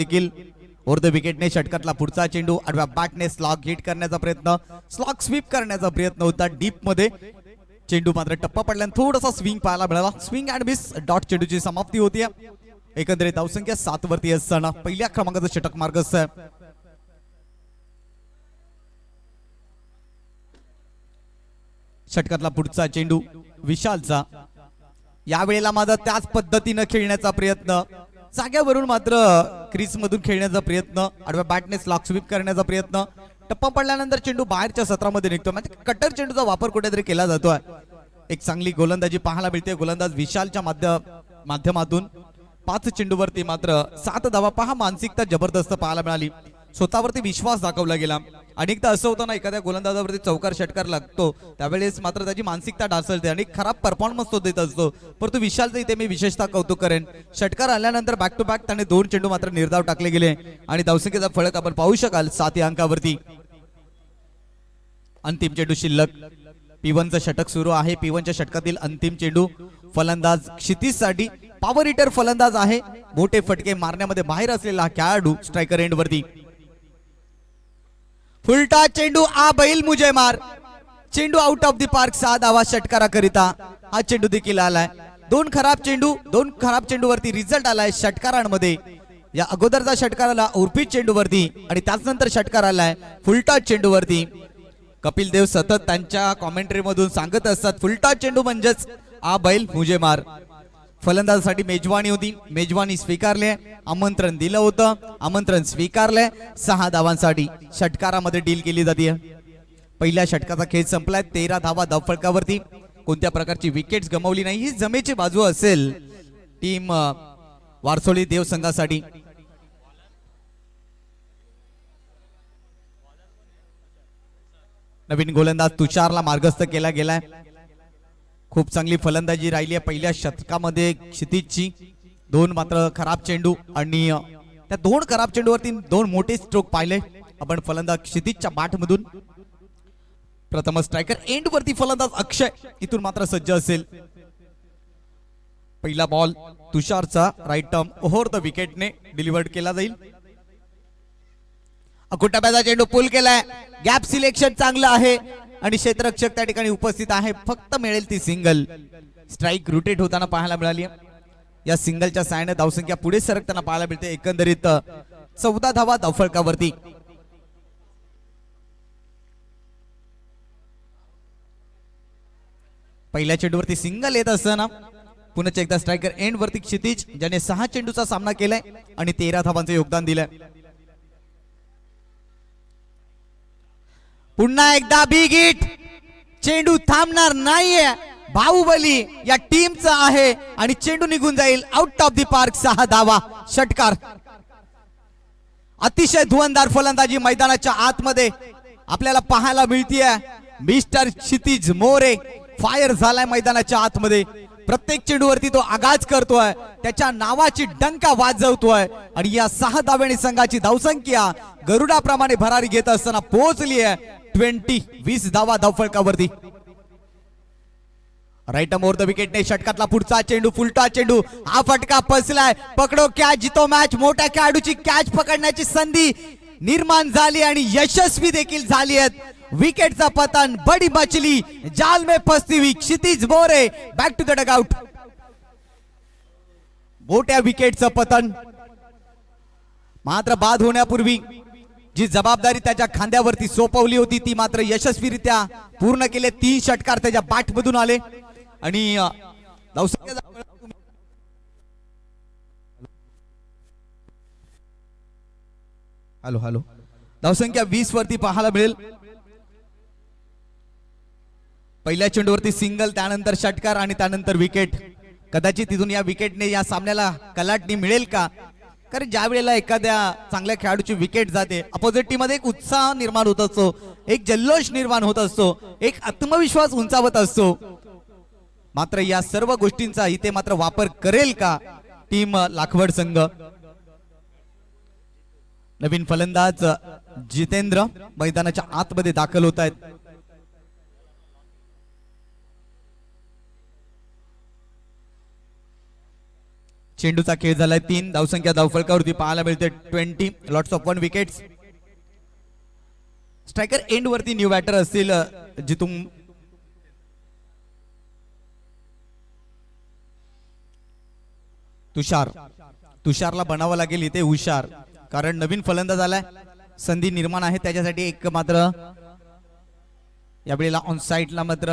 देखील over the विकेटने षटकातला पुढचा चेंडू आडव्या बॅटने स्लॉग हिट करण्याचा प्रयत्न, स्लॉग स्वीप करण्याचा प्रयत्न होता डीप मध्ये. चेंडू मात्र टप्पा पडल्याने थोडासा स्विंग पाहायला मिळाला. स्विंग अँड मिस डॉट चेंडूची समाप्ती होती. एकंदरीत धावसंख्या 7 वरती असताना पहिल्या क्रमांकाचं षटक मार्गस्थ आहे. षटकातला पुढचा चेंडू विशालचा. यावेळेला मात्र त्याच पद्धतीने खेळण्याचा प्रयत्न, जाग्यावरून मात्र क्रीज मधून खेळण्याचा प्रयत्न, आडव्या बॅटने स्लॉग स्वीप करण्याचा प्रयत्न. टप्पा पडल्यानंतर चेंडू बाहेरच्या सत्रामध्ये निघतो. म्हणजे कटर चेंडूचा वापर कुठेतरी केला जातोय. एक चांगली गोलंदाजी पाहायला मिळते गोलंदाज विशालच्या माध्यमातून. 5 चेंडूवरती मात्र 7 धावा. पहा, मानसिकता जबरदस्त पाहायला मिळाली. स्वतःवरती विश्वास दाखवला गेला. अनेकदा असं होतं ना, एखाद्या गोलंदाजावरती चौकार षटकार लागतो त्यावेळेस मात्र त्याची मानसिकता ढासळते आणि खराब परफॉर्मन्स तो देत असतो. परंतु विशालचं इथे मी विशेषतः कौतुक करेन. षटकार आल्यानंतर बॅक टू बॅक त्याने 2 चेंडू मात्र निर्धाव टाकले गेले आणि धावसंख्येचा फळक आपण पाहू शकाल 7 या अंकावरती. अंतिम चेंडू शिल्लक. P1चं षटक सुरू आहे. P1च्या षटकातील अंतिम चेंडू. फलंदाज क्षितिज साठी पॉवर हिटर फलंदाज आहे. मोठे फटके मारण्यामध्ये बाहेर असलेला खेळाडू स्ट्रायकर एंड वरती. फुलटा चेंडू, आ बैल मुझे मार. चेंडू आउट ऑफ द पार्क. 6 धावा षटकाराकरिता. हा चेंडू देखील आलाय. 2 खराब चेंडूवरती रिझल्ट आलाय षटकारांमध्ये. या अगोदरचा षटकार आला उर्फी चेंडूवरती आणि त्याचनंतर षटकार आलाय फुलटा चेंडूवरती. कपिल देव सतत त्यांच्या कॉमेंट्री मधून सांगत असतात, फुलटा चेंडू म्हणजेच आ बैल मुझे मार. फलंदाजासाठी मेजवानी होती. मेजवानी स्वीकारले. आमंत्रण दिलं होतं, आमंत्रण स्वीकारलंय. 6 धावांसाठी षटकारामध्ये डील केली जाते. पहिल्या षटकाचा खेळ संपलाय. 13 धावा धावफलकावरती. कोणत्या प्रकारची विकेट्स गमावली नाही. ही जमेची बाजू असेल टीम वारसोली देव संघासाठी. नवीन गोलंदाज तुषारला मार्गस्थ केला गेलाय. खूप चांगली फलंदाजी राहिली आहे पहिल्या षटकामध्ये क्षितिजची. 2 मात्र खराब चेंडू आणि त्या 2 खराब चेंडूवरती 2 मोठे स्ट्रोक पाहिले आपण फलंदाज क्षितिजच्या बॅट मधून. प्रथम स्ट्रायकर एंड वरती फलंदाज अक्षय इथून मात्र सज्ज असेल. पहिला बॉल तुषारचा राईट टर्म ओव्हर द विकेटने डिलिव्हर्ड केला जाईल. अकुटाब्याचा चेंडू पुल केलाय. गॅप सिलेक्शन चांगलं आहे आणि क्षेत्ररक्षक त्या ठिकाणी उपस्थित आहे. फक्त मिळेल ती सिंगल. स्ट्राईक रोटेट होताना पाहायला मिळाली. या सिंगलच्या साहाय्याने धावसंख्या पुढे सरकताना पाहायला मिळते. एकंदरीत 14 धावा धावफलकावरती. पहिल्या चेंडूवरती सिंगल येत असताना पुन्हा एकदा स्ट्रायकर एंड वरती क्षितिज, ज्याने 6 चेंडूचा सामना केलाय आणि 13 धावांचं योगदान दिलंय. पुन्हा एकदा बिग हिट. चेंडू थांबणार नाहीये. बाहुबली या टीमचा आहे आणि चेंडू निघून जाईल आउट ऑफ द पार्क. 6 धावा षटकार. अतिशय धुवंदार फलंदाजी मैदानाच्या आतमध्ये आपल्याला पाहायला मिळतीये. मिस्टर क्षितिज मोरे फायर झालाय मैदानाच्या आतमध्ये. प्रत्येक चेंडूवरती तो आगाज करतोय, त्याच्या नावाची डंका वाजवतोय आणि या 6 धाव्यांनी संघाची धावसंख्या गरुडाप्रमाणे भरारी घेत असताना पोहोचली आहे 20 धावा धावफलकावरती. राईट ओव्हर द विकेटने षटकातला पुढचा चेंडू, फुलटा चेंडू. हा फटका फसलाय. पकडो कॅच जितो मॅच. मोठ्या खेळाडूची कॅच पकडण्याची संधी निर्माण झाली आणि यशस्वी देखील झाली आहेत. विकेटचा पतन. बडी मछली जाल में फसती हुई. Kshitij More back to the dugout. मोठ्या विकेटचं पतन. मात्र बाद होण्यापूर्वी जी जबाबदारी त्याच्या खांद्यावरती सोपवली होती ती मात्र यशस्वीरित्या पूर्ण केले. 3 षटकार त्याच्या बॅट मधून आले आणि हॅलो धावसंख्या 20 वरती पाहायला मिळेल. पहिल्या चेंडूवरती सिंगल, त्यानंतर षटकार आणि त्यानंतर विकेट. कदाचित तिथून या विकेटने या सामन्याला कलाटणी मिळेल का? कारण ज्या वेळेला एखाद्या चांगल्या खेळाडूची विकेट जाते अपोजिट टीम मध्ये एक उत्साह निर्माण होत असतो, एक जल्लोष निर्माण होत असतो, एक आत्मविश्वास उंचावत असतो. मात्र या सर्व गोष्टींचा इथे मात्र वापर करेल का टीम लाखवड संघ? नवीन फलंदाज जितेंद्र मैदानाच्या आतमध्ये दाखल होत आहेत. चेंडूचा खेळ झालाय 3 धावसंख्या धावफलकावरती पाहायला मिळते 20 lots of 1 wickets. Striker end वरती न्यू बॅटर असतील जिथून तुषारला बनावं लागेल इथे हुशार, कारण नवीन फलंदाज आलाय, संधी निर्माण आहे त्याच्यासाठी. एक मात्र यावेळेला ऑन साइडला मात्र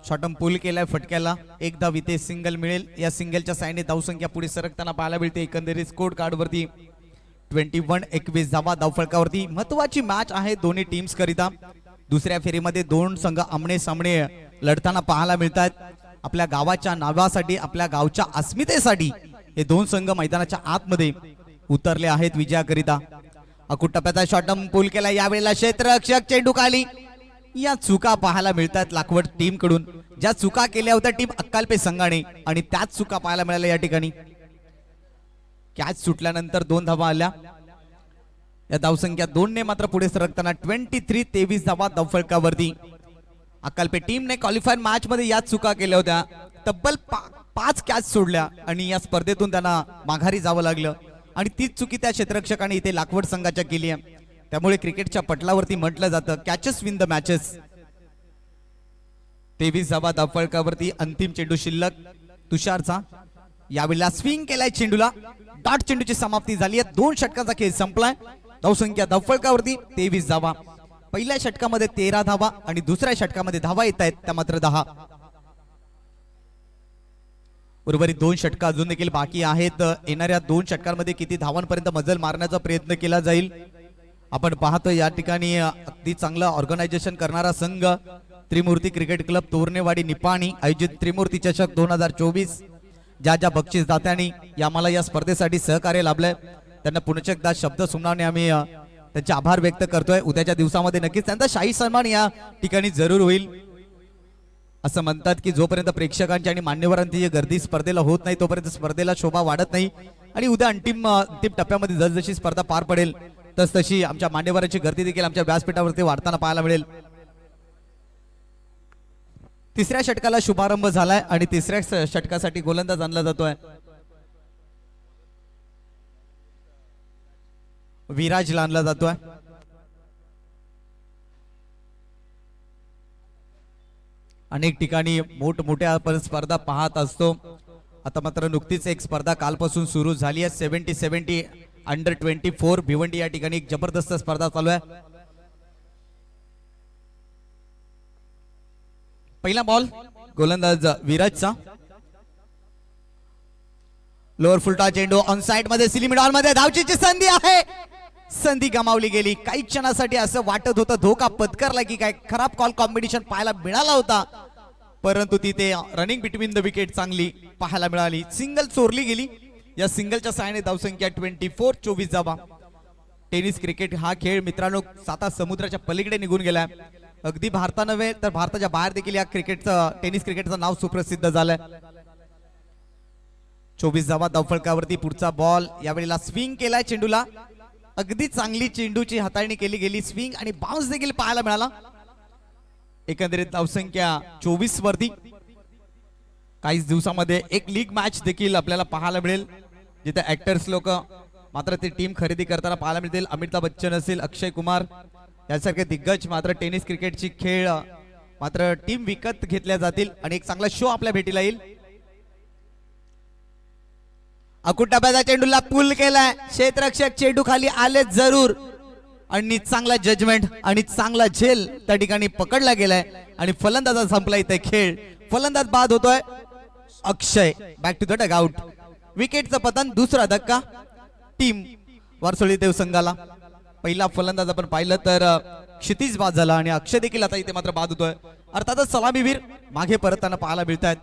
शॉटम पूल केलाय फटक्याला, एक धाव इथे सिंगल मिळेल. या सिंगलच्या साईडने धावसंख्या पुढे सरकताना पाहायला मिळते. एकंदरीत स्कोर कार्ड वरती 21 धावा धावफलकावरती. महत्वाची मॅच आहे दोन्ही टीम्स करिता. दुसऱ्या फेरीमध्ये दोन संघ आमने सामने लढताना पाहायला मिळतात. आपल्या गावाच्या नावासाठी, आपल्या गावच्या अस्मितेसाठी हे दोन संघ मैदानाच्या आतमध्ये उतरले आहेत विजयाकरिता. अकुट टप्प्याचा शॉटम पूल केला, यावेळेला क्षेत्ररक्षक चेंडू खाली. या चुका पाहायला मिळतात लाखवड टीम कडून, ज्या चुका केल्या होत्या टीम अक्कालपे संघाने, आणि त्याच चुका पाहायला मिळाल्या या ठिकाणी. कॅच सुटल्यानंतर 2 धावा आल्या. या धावसंख्या 2 ने मात्र पुढे सरकताना 23 धावा धावफलकावरती. अक्कालपे टीमने क्वालिफायर मॅच मध्ये याच चुका केल्या होत्या. तब्बल 5 कॅच सोडल्या आणि या स्पर्धेतून त्यांना माघारी जावं लागलं, आणि तीच चुकी त्या क्षेत्ररक्षकाने इथे लाखवड संघाच्या केली आहे. त्यामुळे क्रिकेटच्या पटलावरती म्हटलं जातं कॅचेस विन द मॅचेस. 23 धावा धावफलकावरती. अंतिम चेंडू शिल्लक तुषारचा. यावेळेला स्विंग केलाय चेंडूला, डॉट चेंडूची समाप्ती झाली आहे. 2 षटकांचा खेळ संपलाय. धावसंख्या धावफलकावरती 23 धावा. पहिल्या षटकामध्ये 13 धावा आणि दुसऱ्या षटकामध्ये धावा येत आहेत त्या मात्र 10. उर्वरित 2 षटक अजून देखील बाकी आहेत. येणाऱ्या 2 षटकांमध्ये किती धावांपर्यंत मजल मारण्याचा प्रयत्न केला जाईल. आपण पाहतो या ठिकाणी अगदी चांगलं ऑर्गनायझेशन करणारा संघ त्रिमूर्ती क्रिकेट क्लब तोरणेवाडी निपाणी आयोजित त्रिमूर्ती चषक 2024. ज्या बक्षीसदात्यांनी आम्हाला या स्पर्धेसाठी सहकार्य लाभलंय त्यांना पुन्हा एकदा शब्द सुमनाने आम्ही त्यांचे आभार व्यक्त करतोय. उद्याच्या दिवसामध्ये नक्कीच त्यांचा शाही सन्मान या ठिकाणी जरूर होईल. असं म्हणतात की जोपर्यंत प्रेक्षकांची आणि मान्यवरांची गर्दी स्पर्धेला होत नाही तोपर्यंत स्पर्धेला शोभा वाढत नाही, आणि उद्या अंतिम टप्प्यामध्ये जसजशी स्पर्धा पार पडेल तसतशी आमच्या मान्यवरांची गर्दी देखील आमच्या व्यासपीठावरती वाढताना पाहायला मिळेल. तिसऱ्या षटकाला शुभारंभ झालाय आणि तिसऱ्या षटकासाठी गोलंदाज आणला जातोय. विराजला आणला जातोय. अनेक ठिकाणी मोठमोठ्या आपण स्पर्धा पाहत असतो. आता मात्र नुकतीच एक स्पर्धा कालपासून सुरू झाली आहे. 70 अंडर 24 भिवंडी या ठिकाणी एक जबरदस्त स्पर्धा चालू आहे. पहिला बॉल गोलंदाज विराजचा. लोअर फुलटा चेंडू ऑन साइड मध्ये सिली मिड ऑन मध्ये धावचीची संधी आहे. संधी गमावली गेली. काही क्षणासाठी असं वाटत होतं धोका पत्करला की काय, खराब कॉल कॉम्बिनेशन पाहायला मिळाला होता, परंतु तिथे रनिंग बिटवीन द विकेट चांगली पाहायला मिळाली. सिंगल चोरली गेली. या सिंगलच्या साहाय्याने धावसंख्या 24 धावा. टेनिस क्रिकेट हा खेळ मित्रांनो 7 समुद्राच्या पलीकडे निघून गेलाय. अगदी भारता नव्हे तर भारताच्या बाहेर देखील या टेनिस क्रिकेटचं नाव सुप्रसिद्ध झालंय. 24 धावा धावफलकावरती. पुढचा बॉल यावेळेला स्विंग केलाय चेंडूला. अगदी चांगली चेंडूची हाताळणी केली गेली. स्विंग आणि बाउन्स देखील पाहायला मिळाला. एकंदरीत धावसंख्या 24 वरती. काहीच दिवसामध्ये एक लीग मॅच देखील आपल्याला पाहायला मिळेल जिथे ऍक्टर्स लोक मात्र ते टीम खरेदी करताना पाहायला मिळतील. अमिताभ बच्चन असेल, अक्षय कुमार यासारखे दिग्गज मात्र टेनिस क्रिकेटची खेळ मात्र टीम विकत घेतल्या जातील आणि एक चांगला शो आपल्या भेटीला येईल. अकुटाब्याचा चेंडूला पूल केलाय. क्षेत्ररक्षक चेंडू खाली आले जरूर, आणि चांगला जजमेंट आणि चांगला झेल त्या ठिकाणी पकडला गेलाय आणि फलंदाजा संपला इथे खेळ. फलंदाज बाद होतोय. अक्षय बॅक टू द डगआउट. विकेटचं पतन. दुसरा धक्का टीम वारसोळी देव संघाला. पहिला फलंदाज आपण पाहिलं तर क्षितिज बाद झाला आणि अक्षय देखील आता इथे मात्र बाद होतोय. अर्थातच सलामीवीर मागे परतताना पाहायला मिळत आहेत.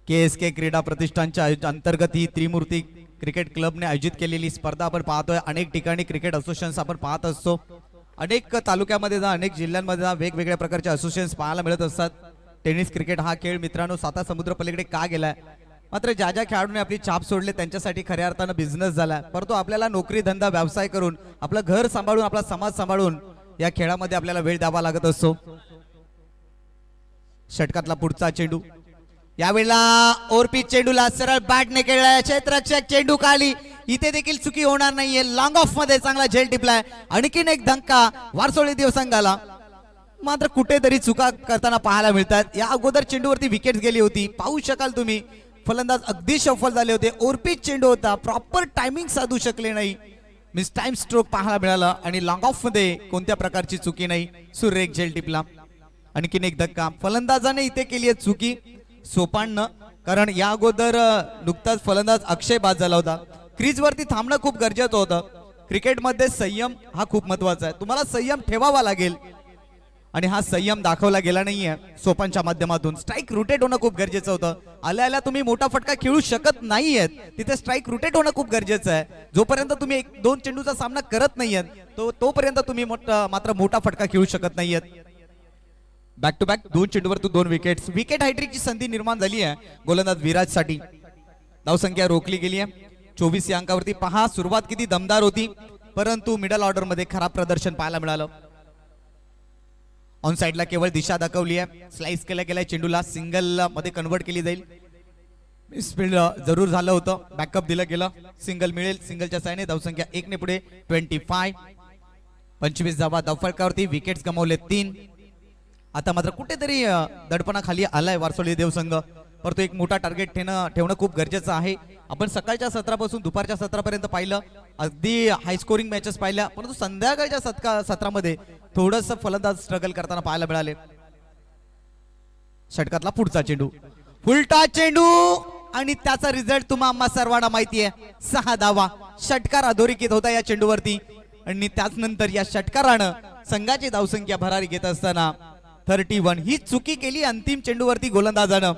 KSK क्रीडा प्रतिष्ठानच्या अंतर्गत ही त्रिमूर्ती क्रिकेट क्लबने आयोजित केलेली स्पर्धा आपण पाहतोय. अनेक ठिकाणी क्रिकेट असोसिएशन्स आपण पाहत असतो. अनेक तालुक्यामध्ये जा, अनेक जिल्ह्यांमध्ये जा, वेगवेगळ्या प्रकारचे असोसिएशन्स पाहायला मिळत असतात. टेनिस क्रिकेट हा खेळ मित्रांनो 7 समुद्र पलीकडे का गेलाय, मात्र ज्या खेळाडूंनी आपली छाप सोडले त्यांच्यासाठी खऱ्या अर्थानं बिझनेस झाला. परंतु आपल्याला नोकरी धंदा व्यवसाय करून आपलं घर सांभाळून आपला समाज सांभाळून या खेळामध्ये आपल्याला वेळ द्यावा लागत असतो. षटकातला पुढचा चेंडू यावेळेला ओरपी चेंडूला सरळ बॅटने खेळलाय. क्षेत्ररक्षक चेंडू खाली, इथे देखील चुकी होणार नाहीये. लॉंग ऑफ मध्ये चांगला झेल टिपलाय. आणखीन एक धक्का वारसोळी देवसंघाला. मात्र कुठेतरी चुका करताना पाहायला मिळतात. या अगोदर चेंडूवरती विकेट गेली होती, पाहू शकाल तुम्ही. फलंदाज अगदी सफल झाले होते. ओरपीच चेंडू होता, प्रॉपर टायमिंग साधू शकले नाही. मिस टाइम स्ट्रोक पाहायला मिळाला आणि लॉंग ऑफ मध्ये कोणत्या प्रकारची चुकी नाही. सुरेख झेल टिपला. आणखीन एक धक्का. फलंदाजाने इथे केली आहे चुकी सोपान, कारण या अगोदर नुकताच फलंदाज अक्षय बाद झाला होता. क्रीज वरती थांबणं खूप गरजेचं होतं. क्रिकेटमध्ये संयम हा खूप महत्वाचा आहे. तुम्हाला संयम ठेवावा लागेल आणि हा संयम दाखवला गेला नाहीये सोपानच्या माध्यमातून. स्ट्राईक रोटेट होणं खूप गरजेचं होतं. आल्या तुम्ही मोठा फटका खेळू शकत नाहीयेत, तिथे स्ट्राईक रोटेट होणं खूप गरजेचं आहे. जोपर्यंत तुम्ही एक दोन चेंडूचा सामना करत नाहीयेत तोपर्यंत तुम्ही मात्र मोठा फटका खेळू शकत नाहीयेत. बॅक टू बॅक दोन चेंडूवर दोन विकेट्स. विकेट हायट्रिकची संधी निर्माण झाली आहे गोलंदाज विराजसाठी. धावसंख्या रोखली गेली आहे 24 या अंकावरती. पहा सुरुवात किती दमदार होती, परंतु मिडल ऑर्डर मध्ये खराब प्रदर्शन पाहायला मिळालं. ऑन साइडला केवळ दिशा दाखवली आहे. स्लाइस केल्या गेल्या चेंडूला सिंगल मध्ये कन्वर्ट केली जाईल. मिसफील्ड जरूर झालं होतं, बॅकअप दिलं गेलं. सिंगल मिळेल. सिंगलच्या सायने धावसंख्या 1 ने पुढे. 25 धावा धावफलकावरती. विकेट्स गमावले 3. आता मात्र कुठेतरी दडपणाखाली आलाय वारसोळी देवसंघ, परंतु एक मोठा टार्गेट ठेवणं खूप गरजेचं आहे. आपण सकाळच्या सत्रापासून दुपारच्या सत्रापर्यंत पाहिलं, अगदी हाय स्कोरिंग मॅचेस पाहिल्या, परंतु संध्याकाळच्या सत्रामध्ये थोडंसं फलंदाज स्ट्रगल करताना पाहायला मिळाले. षटकातला पुढचा चेंडू, फुलटा चेंडू आणि त्याचा रिझल्ट तुम्हा सर्वांना माहिती आहे. 6 धावा. षटकार अधोरेखित होता या चेंडूवरती आणि त्याच नंतर या षटकारानं संघाची धावसंख्या भरारी घेत असताना 31 ही चुकी केली अंतिम चेंडूवरती गोलंदाजानं.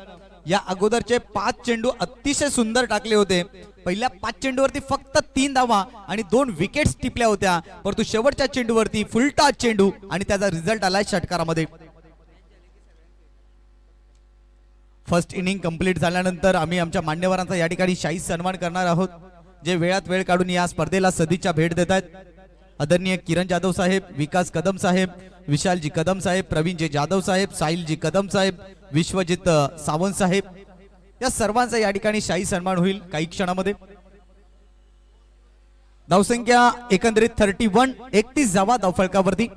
या अगोदरचे 5 चेंडू अतिशय सुंदर टाकले होते. पहिल्या 5 चेंडूवरती फक्त 3 धावा आणि 2 विकेट्स टिपल्या होत्या, परंतु शेवटच्या चेंडूवरती फुलटा चेंडू आणि त्याचा रिझल्ट आलाय षटकारामध्ये. फर्स्ट इनिंग कंप्लीट झाल्यानंतर आम्ही आमच्या मान्यवरांचा या ठिकाणी शाही सन्मान करणार आहोत, जे वेळात वेळ काढून या स्पर्धेला सदिच्छा भेट देत आहेत. आदरणीय किरण जाधव साहेब, विकास कदम साहेब, विशालजी कदम साहेब, प्रवीणजी जाधव साहेब, साहिलजी कदम साहेब, विश्वजित सावंत साहेब, या सर्वांचा या ठिकाणी शाही सन्मान होईल काही क्षणामध्ये. धावसंख्या एकंदरीत 31. 31 धावा धावफलकावरती.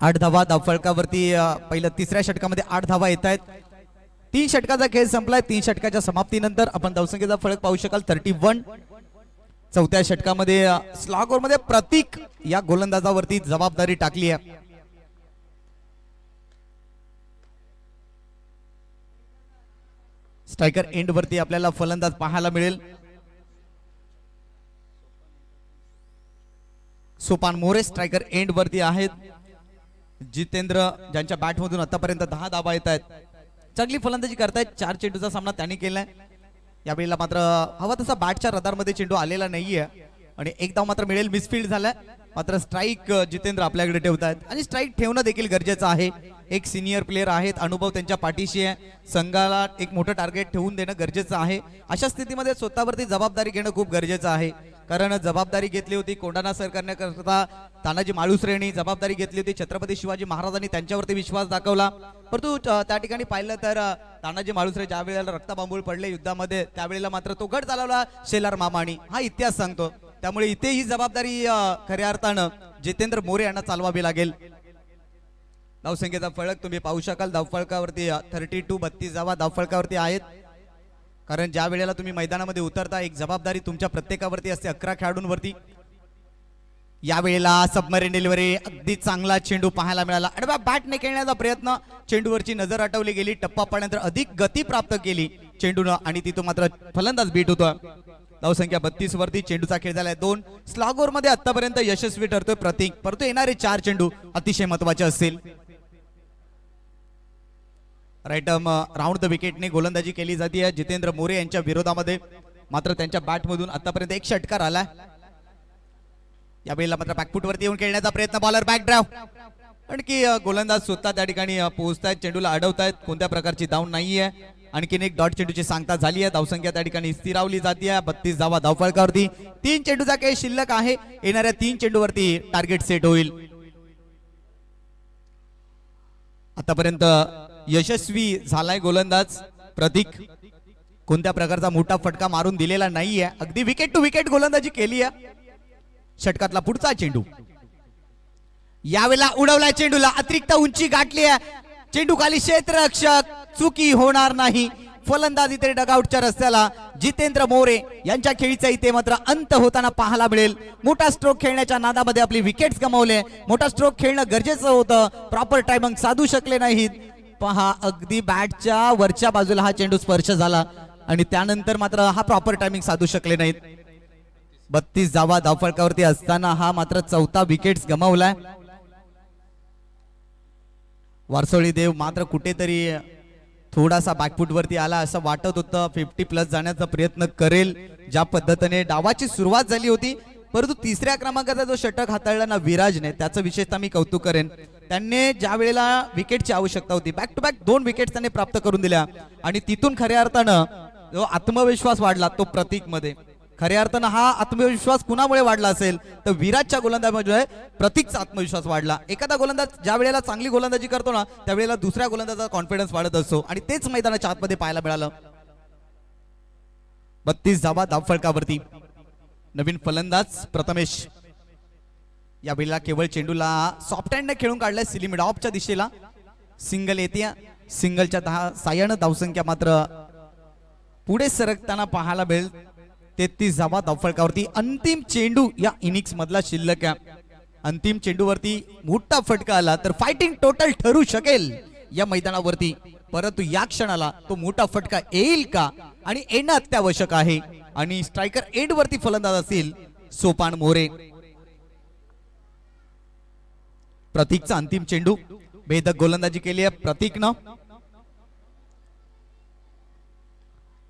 8 धावा धावफलकावरती. पहिल्या तिसऱ्या षटकामध्ये 8 धावा येत आहेत. 3 षटकाचा खेळ संपलाय. 3 षटकाच्या समाप्तीनंतर आपण धावसंख्येचा फरक पाहू शकाल 31. चौथ्या षटकामध्ये स्लॉग मध्ये प्रतीक या गोलंदाजावरती जबाबदारी टाकली आहे. स्ट्रायकर एंड वरती आपल्याला फलंदाज पाहायला मिळेल. सोपान मोरे स्ट्रायकर एंड वरती आहेत. जितेंद्र ज्यांच्या बॅट मधून आतापर्यंत 10 धावा येत आहेत, चांगली फलंदाजी करतायत. 4 चेंडूचा सामना त्यांनी केलाय. यावेळेला मात्र हवा तसा बॅटच्या रडारमध्ये चेंडू आलेला नाहीये आणि एक धाव मात्र मिळेल. मिसफील्ड झालाय, मात्र स्ट्राईक जितेंद्र आपल्याकडे ठेवतायत आणि स्ट्राईक ठेवणं देखील गरजेचं आहे. एक सिनियर प्लेयर आहेत, अनुभव त्यांच्या पाठीशी आहे. संघाला एक मोठं टार्गेट ठेवून देणं गरजेचं आहे. अशा स्थितीमध्ये स्वतःवरती जबाबदारी घेणं खूप गरजेचं आहे, कारण जबाबदारी घेतली होती कोंढाणा सर करण्याकरता तानाजी माळुसरेंनी जबाबदारी घेतली होती. छत्रपती शिवाजी महाराजांनी त्यांच्यावरती विश्वास दाखवला, परंतु त्या ठिकाणी पाहिलं तर तानाजी माळुसरे ज्या वेळेला रक्तबांबूळ पडले युद्धामध्ये, त्यावेळेला मात्र तो गड चालवला शेलार मामानी. हा इतिहास सांगतो. त्यामुळे इथे ही जबाबदारी खऱ्या अर्थानं जितेंद्र मोरे यांना चालवावी लागेल. धावसंख्येचा फलक तुम्ही पाहू शकाल. धावफलकावरती 32 32 धावा धावफलकावरती आहेत, कारण ज्या वेळेला तुम्ही मैदानामध्ये उतरता एक जबाबदारी तुमच्या प्रत्येकावरती असते, 11 खेळाडूंवरती. यावेळेला सबमरीन डिलिव्हरी, अगदी चांगला चेंडू पाहायला मिळाला. आडव्या बॅटने खेळण्याचा प्रयत्न, चेंडूवरची नजर हटवली गेली. टप्पा पडल्यानंतर अधिक गती प्राप्त केली चेंडूनं आणि तिथून मात्र फलंदाज बीट होतो. धावसंख्या 32 वरती. चेंडूचा खेळ झालाय 2. स्लॉगर मध्ये आतापर्यंत यशस्वी ठरतोय प्रतीक, परंतु येणारे 4 चेंडू अतिशय महत्वाचे असतील. राईट राऊंड द विकेटने गोलंदाजी केली जाते जितेंद्र मोरे यांच्या विरोधामध्ये. मात्र त्यांच्या बॅट मधून आतापर्यंत एक षटकार आला. यावेळेला मात्र बॅकफुट वरती येऊन खेळण्याचा प्रयत्न. बॉलर बॅक ड्राइव्ह, आणखी गोलंदाज स्वतः त्या ठिकाणी पोहोचतायत, चेंडूला अडवतायत. कोणत्या प्रकारची धाव नाहीये. आणखीन एक डॉट चेंडूची सांगता झाली आहे. धावसंख्या त्या ठिकाणी स्थिरावली जाते. 32 धावा धावफलकावरती. 3 चेंडूचा काही शिल्लक आहे. येणाऱ्या 3 चेंडूवरती टार्गेट सेट होईल. आतापर्यंत यशस्वी झालाय गोलंदाज प्रतीक. कोणत्या प्रकारचा मोठा फटका मारून दिलेला नाहीये. अगदी विकेट टू विकेट गोलंदाजी केली आहे. षटकातला पुढचा चेंडू यावेळेला उडवलाय. चेंडूला अतिरिक्त उंची गाठली आहे. चेंडू खाली क्षेत्ररक्षक. चुकी होणार नाही. फलंदाज इथे डगआउटच्या रस्त्याला. जितेंद्र मोरे यांच्या खेळीचा इथे मात्र अंत होताना पाहायला मिळेल. मोठा स्ट्रोक खेळण्याच्या नादामध्ये आपली विकेट्स गमावले. मोठा स्ट्रोक खेळणं गरजेचं होतं. प्रॉपर टायमिंग साधू शकले नाहीत. पहा अगदी बॅटच्या वरच्या बाजूला हा चेंडू स्पर्श झाला आणि त्यानंतर मात्र हा प्रॉपर टायमिंग साधू शकले नाहीत. 32 धावा धावफलकावरती असताना हा मात्र चौथा विकेट्स गमावलाय. वारसोळी देव मात्र कुठेतरी थोडासा बॅकफुट वरती आला असं वाटत होतं. 50+ जाण्याचा प्रयत्न करेल ज्या पद्धतीने डावाची सुरुवात झाली होती. परंतु तिसऱ्या क्रमांकाचा जो षटक हाताळला ना विराजने, त्याचं विशेषतः मी कौतुक करेन. त्यांनी ज्या वेळेला विकेटची आवश्यकता होती बॅक टू बॅक 2 विकेट त्यांनी प्राप्त करून दिल्या आणि तिथून खऱ्या अर्थानं जो आत्मविश्वास वाढला तो प्रतीक मध्ये. खऱ्या अर्थानं हा आत्मविश्वास कुणामुळे वाढला असेल तर विराटच्या गोलंदाजीमुळे प्रतीकचा आत्मविश्वास वाढला. एखादा गोलंदाज ज्या वेळेला चांगली गोलंदाजी करतो ना त्यावेळेला दुसऱ्या गोलंदाजाचा कॉन्फिडन्स वाढत असतो आणि तेच मैदानाच्या आतमध्ये पाहायला मिळालं. 32 धावा धावफलकावरती. नवीन फलंदाज प्रथमेश या वेळेला केवळ चेंडूला सॉफ्ट हँडने खेळून काढलाय. सिली मिड ऑफच्या दिशेला सिंगल येते. सिंगलच्या साह्यानं धावसंख्या मात्र पुढे सरकताना पाहायला मिळेल. 33 धावा धावफलकावरती. अंतिम चेंडू या इनिंग्स मधला शिल्लक आहे. अंतिम चेंडूवरती मोठा फटका आला तर फायटिंग टोटल ठरू शकेल या मैदानावरती. परंतु या क्षणाला तो मोठा फटका येईल का आणि येणं अत्यावश्यक आहे. आणि स्ट्रायकर एंड वरती फलंदाज असतील सोपान मोरे. प्रतीकचा अंतिम चेंडू. भेदक गोलंदाजी केली आहे प्रतीकनं.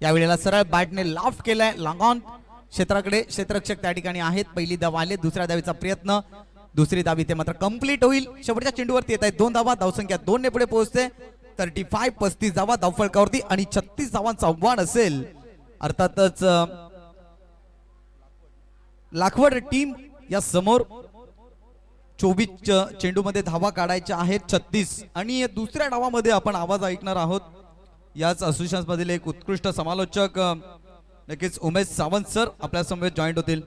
यावेळेला सरळ बॅटने लाफ्ट केलाय. लॉंग ऑन क्षेत्राकडे. क्षेत्ररक्षक त्या ठिकाणी आहेत. पहिली धाव आले. दुसऱ्या धावीचा प्रयत्न. दुसरी धाव इथे मात्र कंप्लीट होईल. शेवटच्या चेंडूवरती येत आहेत 2 धावा. धावसंख्या 2 ने पुढे पोहोचते. 35 धावा धावफलकावरती आणि 36 धावांचा आव्हान असेल. अर्थातच लाखवड टीम या समोर 24 चेंडू मध्ये धावा काढायच्या आहेत 36. आणि दुसऱ्या डावामध्ये आपण आवाज ऐकणार आहोत. याच असोसिएशन मधील एक उत्कृष्ट समालोचक नक्कीच उमेश सावंत सर आपल्या समोर जॉईंट होतील.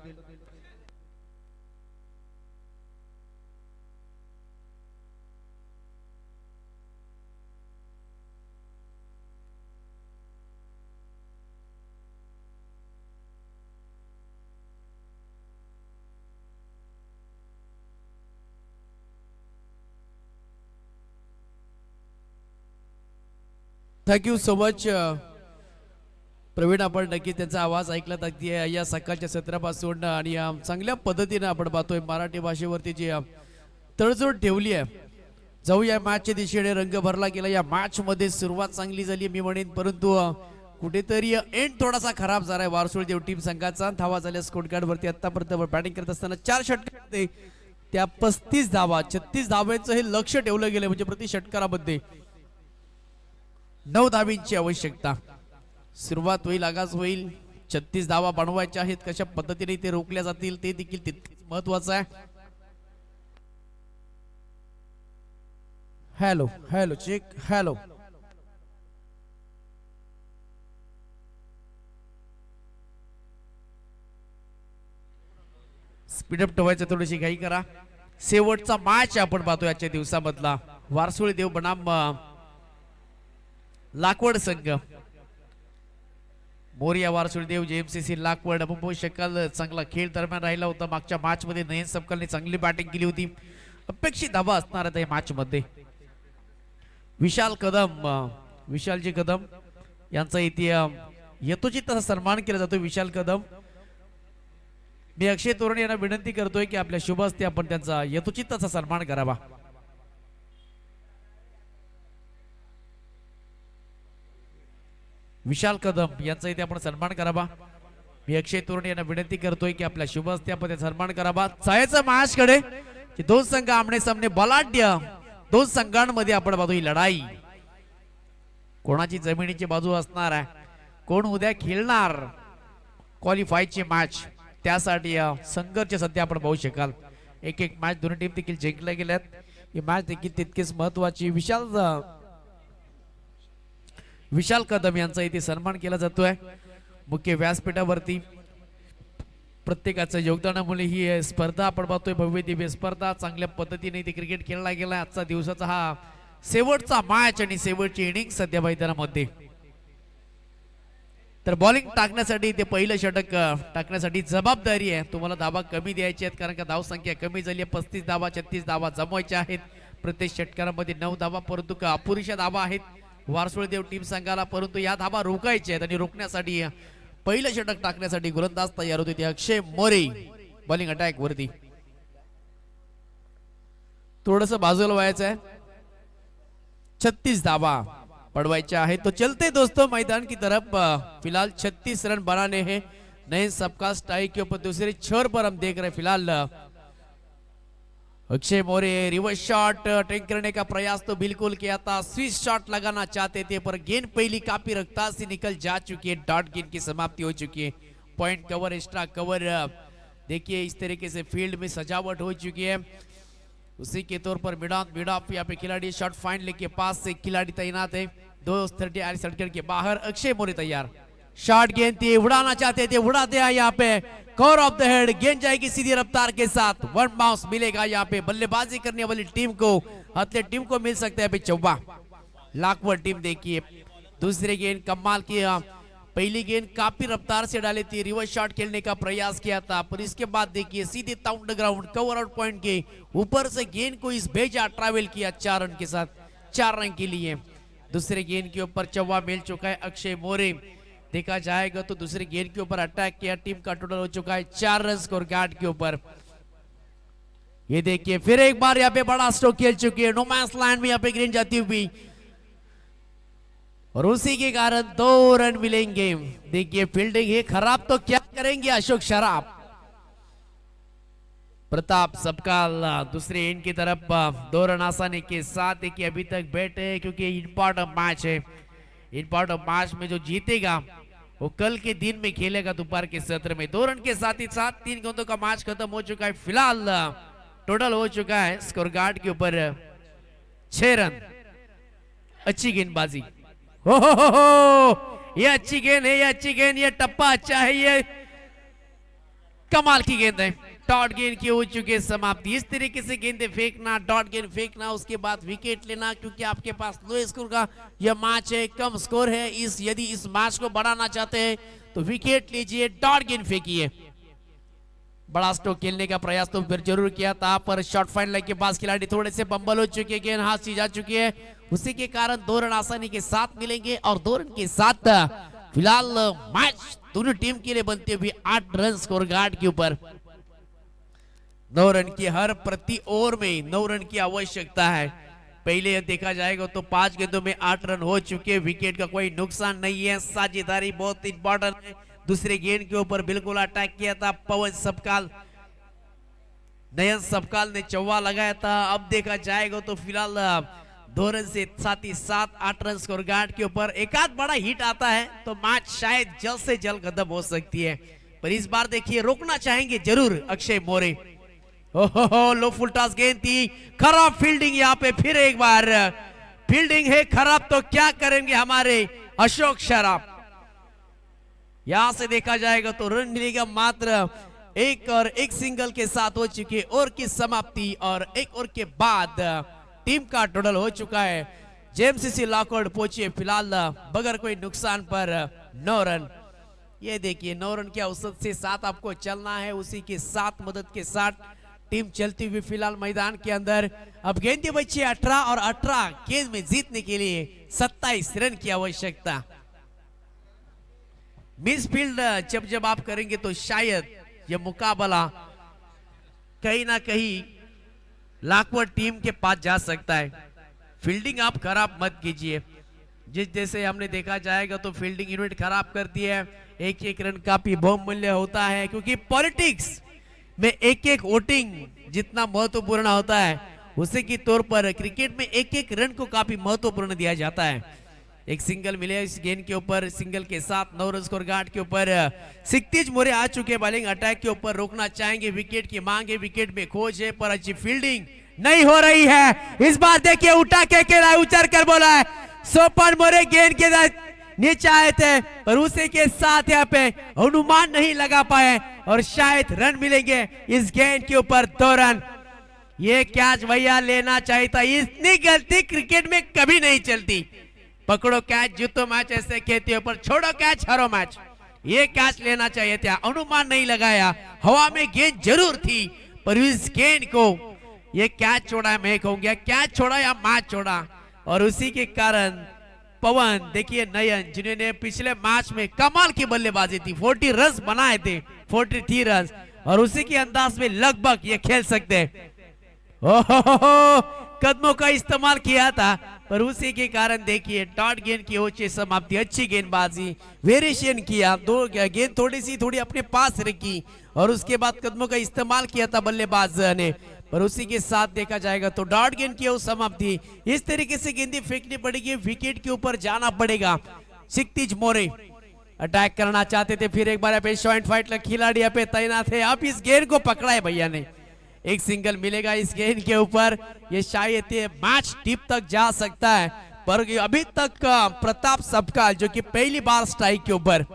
Thank you so much Praveen. आपण नक्की त्यांचा आवाज ऐकला अगदी या सकाळच्या सत्रापासून आणि चांगल्या पद्धतीने आपण पाहतोय मराठी भाषेवरती जी तडजोड ठेवली आहे. जाऊ या मॅचच्या दिशेने रंग भरला गेला. या मॅच मध्ये सुरुवात चांगली झाली मी म्हणेन, परंतु कुठेतरी एंड थोडासा खराब झालाय वारसोळी देव टीम संघाचा. धावा झाल्या स्कोर कार्ड वरती. आतापर्यंत बॅटिंग करत असताना 4 षटकांमध्ये त्या 35 धावा 36 धावांचं हे लक्ष ठेवलं गेलं. म्हणजे प्रति षटकारामध्ये 9 धावींची आवश्यकता. सुरुवात होईल, आगाज होईल. 36 धावा बनवायच्या आहेत. कशा पद्धतीने ते रोखल्या जातील ते देखील तितकेच महत्वाचं आहे. Hello hello check. Hello speed up ठेवायचं, थोडीशी घाई करा. शेवटचा मॅच आपण पाहतो आजच्या दिवसामधला. वारसोळी देव बनाम लाकवड संघ. मोरिया वारसोळी देव जेएमसीसी लाकवड. आपण पाहू शकाल चांगला खेळ दरम्यान राहिला होता. मागच्या मॅच मध्ये नयन सबकलने चांगली बॅटिंग केली होती. अपेक्षित धावा असणार आहेत या मॅच मध्ये. विशाल कदम, विशालजी कदम यांचा इथे यथोचित तसा सन्मान केला जातो. विशाल कदम, मी अक्षय तोरणे यांना विनंती करतोय की आपल्या शुभ हस्ते आपण त्यांचा यथोचित तसा सन्मान करावा. विशाल कदम यांचा इथे आपण सन्मान करावा. मी अक्षय तोरणे यांना विनंती करतोय की आपल्या शुभ हस्ते आपण त्यांचा सन्मान करावा. चायचा मॅच कडे 2 संघ आमने सामने बलाढ्य. 2 संघांमध्ये आपण पाहतो ही लढाई. कोणाची जमिनीची बाजू असणार आहे, कोण उद्या खेळणार क्वालिफायची मॅच, त्यासाठी संघर्ष सध्या आपण पाहू शकाल. एक एक मॅच दोन्ही टीम देखील जिंकल्या गेल्यात. ही मॅच देखील तितकीच महत्वाची. विशाल कदम यांचा इथे सन्मान केला जातोय मुख्य व्यासपीठावरती. प्रत्येकाचं योगदानामुळे ही स्पर्धा आपण पाहतोय, भव्य दिव्य स्पर्धा चांगल्या पद्धतीने इथे क्रिकेट खेळला गेला. आजचा दिवसाचा हा शेवटचा मॅच आणि शेवटची इनिंग सध्या मैदानामध्ये. तर बॉलिंग टाकण्यासाठी ते पहिलं षटक टाकण्यासाठी जबाबदारी आहे. तुम्हाला धावा कमी द्यायची आहेत, कारण का धावसंख्या कमी झाली आहे. 35 धावा 36 धावा जमवायच्या आहेत. प्रत्येक षटकारामध्ये 9 धावा, परंतु अपुरीच्या धावा आहेत वारसोळदेव टीम संघाला, परंतु या धावा रोखायच्या आहेत. आणि रोखण्यासाठी पहिलं षटक टाकण्यासाठी गोलंदाज तयार होते ते अक्षय मोरे. बॉलिंग अटॅक वरती थोडस बाजूला व्हायचं आहे. 36 धावा पड़वाइचा है. तो चलते दोस्तों मैदान की तरफ. फिलहाल 36 रन बनाने हैं. नए सबका स्ट्राइक के ऊपर दूसरे छोर पर हम देख रहे हैं फिलहाल अक्षय मोरे रिवर्स शॉट अटैक करने का प्रयास तो बिल्कुल किया था. स्विच शॉट लगाना चाहते थे पर गेंद पहली काफी रफ्तार से निकल जा चुकी है. डॉट गेंद की समाप्ति हो चुकी है. पॉइंट कवर एक्स्ट्रा कवर देखिए इस तरीके से फील्ड में सजावट हो चुकी है. उसी के तौर पर मिड ऑफ यहाँ पे खिलाड़ी शॉट फाइनल के पास से खिलाड़ी तैनात है. 230 सर्कल के बाहर अक्षय मोरे तैयार. शॉट गेंद थी, उड़ाना चाहते थे, उड़ाते हैं यहाँ पे. कवर ऑफ द हेड, गेंद जाएगी सीधी रफ्तार के साथ. 1 बाउंस मिलेगा यहाँ पे. बल्लेबाजी करने वाली टीम को, एथलेट टीम को मिल सकता है चौवा. लाखवर टीम देखिए दूसरे गेंद कमाल की. पहली गेंद काफी रफ्तार से डाली थी, रिवर्स शॉट खेलने का प्रयास किया था, पर इसके बाद देखिए सीधे down the ground cover out point के ऊपर से गेंद को इस भेजा ट्रैवल किया 4 रन के साथ, 4 रन के लिए. दूसरे गेंद के ऊपर चौवा मिल चुका है अक्षय मोरे. देखा जाएगा तो दूसरे गेंद के ऊपर अटैक किया. टीम का टोटल हो चुका है 4 रन स्कोर कार्ड के ऊपर. ये देखिए फिर एक बार यहाँ पे बड़ा स्ट्रोक खेल चुकी है. नो मैच लैंड में यहाँ पे गेंद जाती हुई और उसी के कारण 2 रन मिलेंगे. देखिए फील्डिंग है खराब तो क्या करेंगे अशोक शराफ. प्रताप सबकाल दूसरे एंड की तरफ 2 रन आसानी के साथ. देखिए अभी तक बैठे हैं क्योंकि इंपॉर्टेंट मैच है. इंपॉर्टेंट मैच में जो जीतेगा वो कल के दिन में खेलेगा दोपहर के सत्र में. 2 रन के साथ ही साथ 3 गेंदों का मैच खत्म हो चुका है. फिलहाल टोटल हो चुका है स्कोर कार्ड के ऊपर 6 रन. अच्छी गेंदबाजी. हो ये अच्छी गेंद है, ये अच्छी गेंद, ये टप्पा अच्छा है, ये कमाल की गेंद है. डॉट गेंद की हो चुकी है समाप्ति. इस तरीके से गेंदें फेंकना, डॉट गेंद फेंकना, उसके बाद विकेट लेना, क्योंकि आपके पास लो स्कोर का यह मैच है, कम स्कोर है. यदि इस मैच को बढ़ाना चाहते हैं तो विकेट लीजिए, डॉट गेंद फेंकिए. बड़ा स्ट्रोक खेलने का प्रयास तो फिर जरूर किया था, पर शॉट फाइनल के पास खिलाड़ी थोड़े से बंबल हो चुके हैं, गेंद हाथ से जा चुकी है. उसी के कारण 2 रन आसानी के साथ मिलेंगे और 2 रन के साथ फिलहाल मैच दोनों टीम के लिए बनते हुए 8 रन स्कोर कार्ड के ऊपर. 9 रन की हर प्रति ओवर में 9 रन की आवश्यकता है. पहले देखा जाएगा तो 5 गेंदों में 8 रन हो चुके. विकेट का कोई नुकसान नहीं है. साझेदारी बहुत इंपॉर्टेंट है. दूसरे गेंद के ऊपर बिल्कुल अटैक किया था पवन सबकाल, नयन सबकाल ने चौवा लगाया था. अब देखा जाएगा तो फिलहाल 2 रन से साथ ही साथ 8 रन स्कोर कार्ड के ऊपर. एक आध बड़ा हिट आता है तो मैच शायद जल्द से जल्द खत्म हो सकती है, पर इस बार देखिए रोकना चाहेंगे जरूर अक्षय मोरे. ओहो लो फुल टॉस गेंद थी, खराब फील्डिंग. यहाँ पे फिर एक बार फील्डिंग है खराब तो क्या करेंगे हमारे अशोक शराफ. यहां से देखा जाएगा तो रन मिलेगा मात्र 1 और 1 सिंगल के साथ हो चुकी है ओवर की समाप्ति. और 1 ओवर के बाद टीम का टोटल हो चुका है. जेएमसीसी लॉकआउट पहुंचे फिलहाल बगैर कोई नुकसान पर 9 रन. ये देखिए 9 रन के औसत से साथ आपको चलना है. उसी के साथ मदद के साथ टीम चलती हुई फिलहाल मैदान के अंदर. अब गेंदें बची 18 और 18 गेंद में जीतने के लिए 27 रन की आवश्यकता. मिस फील्ड जब आप करेंगे तो शायद यह मुकाबला कहीं ना कहीं लाखवर टीम के पास जा सकता है. फील्डिंग आप खराब मत कीजिए. जिस जैसे हमने देखा जाएगा तो फील्डिंग यूनिट खराब करती है. 1-1 रन काफी बहुमूल्य होता है, क्योंकि पॉलिटिक्स में 1-1 वोटिंग जितना महत्वपूर्ण होता है, उसी के तौर पर क्रिकेट में 1-1 रन को काफी महत्वपूर्ण दिया जाता है. एक सिंगल मिले इस गेंद के ऊपर, सिंगल के साथ 9 रन स्कोर गार्ड के ऊपर सिक्तिज मोरे आ चुके, बॉलिंग अटैक के ऊपर रोकना चाहेंगे, विकेट की मांग है, विकेट में खोज है पर अच्छी फील्डिंग नहीं हो रही है। इस बार देखिए उठा के उचर कर बोला है, सोपन मोरे गेंद के नीचे आए थे पर उसी के साथ यहाँ पे अनुमान नहीं लगा पाए और शायद रन मिलेंगे इस गेंद के ऊपर 2 रन। ये कैच भैया लेना चाहिए था, इतनी गलती क्रिकेट में कभी नहीं चलती। पकड़ो कैच जीतो मैच ऐसे कहते हो, पर छोड़ो कैच हारो मैच। ये कैच लेना चाहिए था, अनुमान नहीं लगाया, हवा में गेंद जरूर थी पर इस गेंद को ये कैच छोड़ा, मैं कहूंगा कैच छोड़ा या मैच छोड़ा। और उसी के कारण पवन देखिए नयन जिन्होंने पिछले मैच में कमाल की बल्लेबाजी थी, 40 रन बनाए थे, 43 रन, और उसी के अंदाज में लगभग ये खेल सकते हैं। ओहो कदमों का इस्तेमाल किया था पर उसी के कारण देखिए डॉट गेंद की ओर समाप्ति। अच्छी गेंदबाजी, वेरिएशन किया, 2 गेंद थोड़ी अपने पास रखी और उसके बाद कदमों का इस्तेमाल किया था बल्लेबाज ने, पर उसी के साथ देखा जाएगा तो डॉट गेंद की ओर समाप्ति। इस तरीके से गेंदें फेंकनी पड़ेगी, विकेट के ऊपर जाना पड़ेगा। सिक्तिज मोरे अटैक करना चाहते थे, फिर एक बार पे शॉइंट फाइट खिलाड़ी यहाँ पे तैनात है। अब इस गेंद को पकड़ा है भैया ने, एक सिंगल मिलेगा इस गेंद के ऊपर, ये शायद मैच टीप तक जा सकता है। पर अभी तक प्रताप सबकाल जो कि पहली बार स्ट्राइक के ऊपर,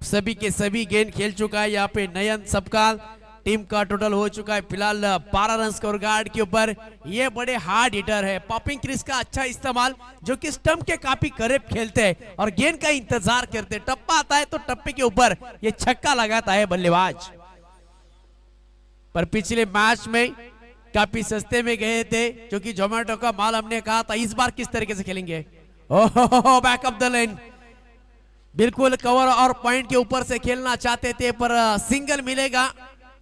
सभी के सभी गेंद खेल चुका है। यहाँ पे नयन सबकाल टीम का टोटल हो चुका है फिलहाल 12 रन स्कोर गार्ड के ऊपर। ये बड़े हार्ड हिटर है, पॉपिंग क्रिस का अच्छा इस्तेमाल, जो कि स्टंप के काफी करीब खेलते हैं और गेंद का इंतजार करते हैं। टप्पा आता है तो टप्पे के ऊपर ये छक्का लगाता है बल्लेबाज। पर पिछले मैच में काफी सस्ते में गए थे, जो कि जोमेटो का माल हमने कहा था। इस बार किस तरीके से खेलेंगे? ओहो बैक ऑफ द लाइन, बिल्कुल कवर और पॉइंट के ऊपर से खेलना चाहते थे पर सिंगल मिलेगा।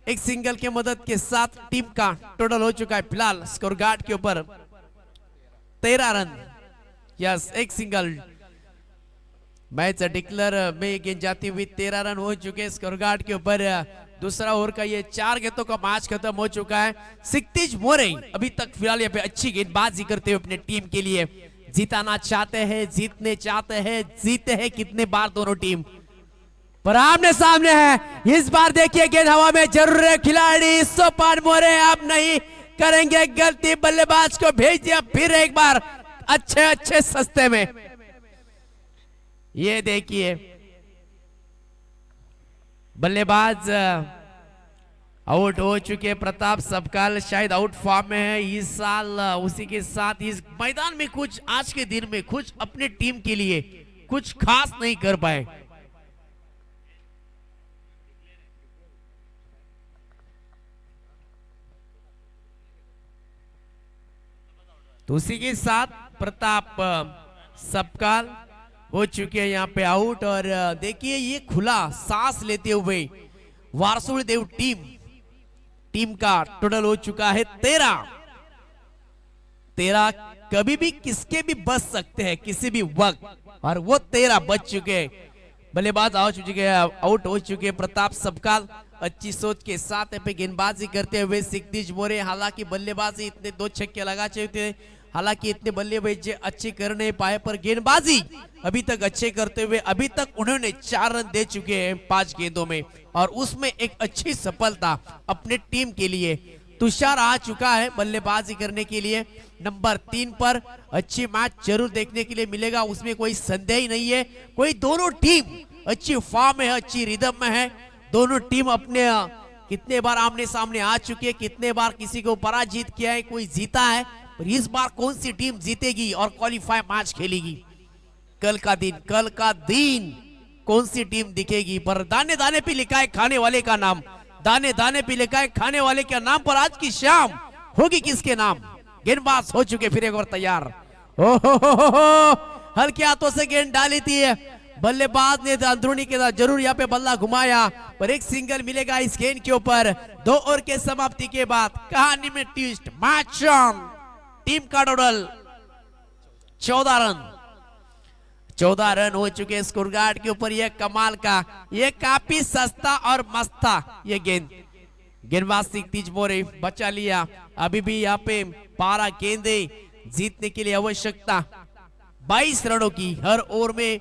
एक सिंगल के मदद के साथ टीम का टोटल हो चुका है फिलहाल स्कोर गार्ड के ऊपर 13 रन। यस, एक सिंगल मैच डिक्लेयर में गेंद जाती हुई 13 रन हो चुके स्कोर गार्ड के ऊपर। दूसरा ओवर का ये 4 गेंदों का मैच खत्म हो चुका है। सिक्तिज मोरे अभी तक फिलहाल यहाँ पे अच्छी गेंदबाजी करते हुए अपने टीम के लिए जीताना चाहते हैं, जीतने चाहते हैं, जीते हैं कितने बार दोनों टीम, पर आमने सामने है। इस बार देखिए गेंद हवा में जरूर है, खिलाड़ी सोपान मोरे आप नहीं करेंगे गलती, बल्लेबाज को भेज दिया फिर एक बार अच्छे सस्ते में। ये देखिए बल्लेबाज आउट हो चुके, प्रताप सबकाल शायद आउट फॉर्म में है इस साल। उसी के साथ इस मैदान में कुछ आज के दिन में कुछ अपने टीम के लिए कुछ खास नहीं कर पाए। तो उसी के साथ प्रताप सबकाल हो चुके हैं यहाँ पे आउट। और देखिए ये खुला सांस लेते हुए वारसोड़ी देव टीम का टोटल हो चुका है 13 कभी भी किसके भी बच सकते हैं किसी भी वक्त, और वो 13 बच चुके। बल्लेबाज आ चुके हैं, आउट हो चुके प्रताप सबकाल। अच्छी सोच के साथ पे गेंदबाजी करते हुए सिक्तिज मोरे, हालांकि बल्लेबाजी इतने 2 छक्के लगा चाहिए थे, हालांकि इतने बल्लेबाजी अच्छे कर नहीं पाए, पर गेंदबाजी अभी तक अच्छे करते हुए अभी तक उन्होंने 4 रन दे चुके हैं 5 गेंदों में, और उसमें एक अच्छी सफलता अपने टीम के लिए। तुषार आ चुका है बल्लेबाजी करने के लिए नंबर 3 पर। अच्छी मैच जरूर देखने के लिए मिलेगा, उसमें कोई संदेह ही नहीं है। कोई दोनों टीम अच्छी फॉर्म में है, अच्छी रिदम में है। दोनों टीम अपने कितने बार आमने सामने आ चुकी है, कितने बार किसी को पराजित किया है, कोई जीता है, पर इस बार कौन सी टीम जीतेगी और क्वालिफाई मैच खेलेगी, कल का दिन कौन सी टीम दिखेगी। पर दाने दाने पे लिखा है खाने वाले का नाम, दाने दाने पे लिखा है खाने वाले के नाम, पर आज की शाम होगी किसके नाम? गेंदबाज हो चुके फिर एक बार तैयार। ओहो हल्के हाथों से गेंद डाली थी, बल्लेबाज ने अंदरूनी के साथ जरूर यहाँ पे बल्ला घुमाया, पर एक सिंगल मिलेगा इस गेंद के ऊपर। 2 ओवर के समाप्ति के बाद कहानी में ट्विस्ट, मैच ऑन। टीम का टोटल 14 रन हो चुके स्कोर गार्ड के ऊपर। यह कमाल का, यह काफी सस्ता और मस्त था ये गेंदबाज सिक्तिज मोरे बचा लिया। अभी भी यहाँ पे 12 गेंदे जीतने के लिए आवश्यकता 22 रनों की, हर ओवर में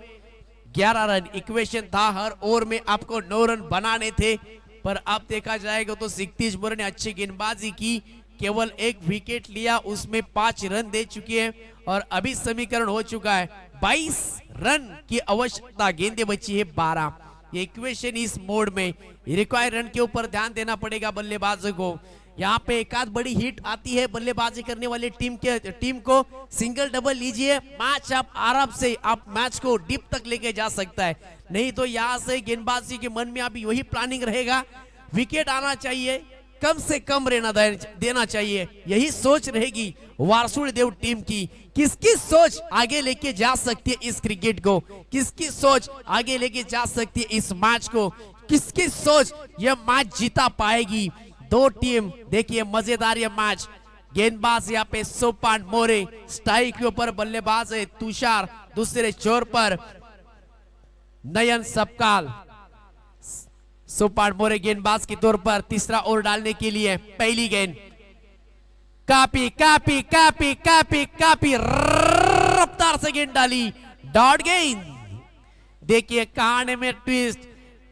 11 रन इक्वेशन था, हर ओवर में आपको 9 रन बनाने थे। पर अब देखा जाएगा तो सिक्तीश मोरे ने अच्छी गेंदबाजी की, केवल एक विकेट लिया, उसमें 5 रन दे चुके हैं और अभी समीकरण हो चुका है 22 रन की आवश्यकता, गेंदे बची है 12। ये इक्वेशन इस मोड में रिक्वायर रन के ऊपर ध्यान देना पड़ेगा बल्लेबाजों को। यहाँ पे एक आध बड़ी हिट आती है बल्लेबाजी करने वाली टीम को, सिंगल डबल लीजिए, मैच आप आराम से आप मैच को डीप तक लेके जा सकता है। नहीं तो यहाँ से गेंदबाजी के मन में अभी वही प्लानिंग रहेगा, विकेट आना चाहिए, कम से कम देना चाहिए, यही सोच रहेगी वारसुदेव टीम की। किसकी सोच आगे लेके जा सकती है इस क्रिकेट को, किसकी सोच आगे लेके जा सकती है इस मैच को, किसकी सोच यह मैच जीता पाएगी। दो टीम देखिए मजेदार ये मैच। गेंदबाज यहाँ पे सोपान मोरे, स्ट्राइक के ऊपर बल्लेबाज है तुषार, दूसरे छोर पर नयन सपकाल। सोपान मोरे गेंदबाज के तौर पर तीसरा ओवर डालने के लिए पहली गेंद, कापी कापी कापी कापी कापी, रफ्तार से गेंद डाली, डॉट गेंद। देखिए कहानी में ट्विस्ट,